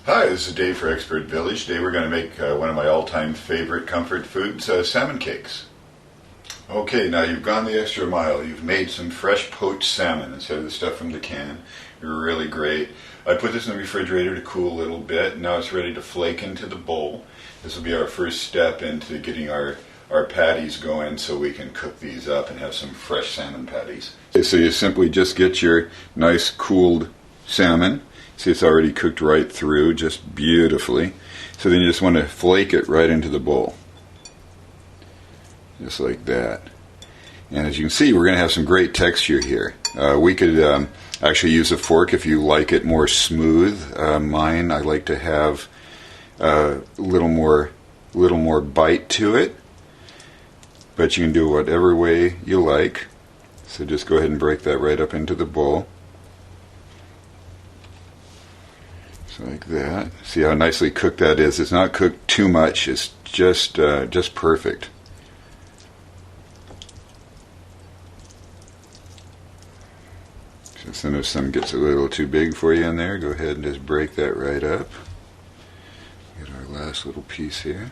Hi, this is Dave for Expert Village. Today we're going to make one of my all-time favorite comfort foods, salmon cakes. Okay, now you've gone the extra mile. You've made some fresh poached salmon instead of the stuff from the can. You're really great. I put this in the refrigerator to cool a little bit. Now it's ready to flake into the bowl. This will be our first step into getting our patties going so we can cook these up and have some fresh salmon patties. Okay, so you simply just get your nice cooled salmon. See, it's already cooked right through, just beautifully. So then you just want to flake it right into the bowl. Just like that. And as you can see, we're going to have some great texture here. We could actually use a fork if you like it more smooth. Mine, I like to have a little more bite to it. But you can do whatever way you like. So just go ahead and break that right up into the bowl. Like that. See how nicely cooked that is. It's not cooked too much. It's just perfect. So if some gets a little too big for you in there, go ahead and just break that right up. Get our last little piece here.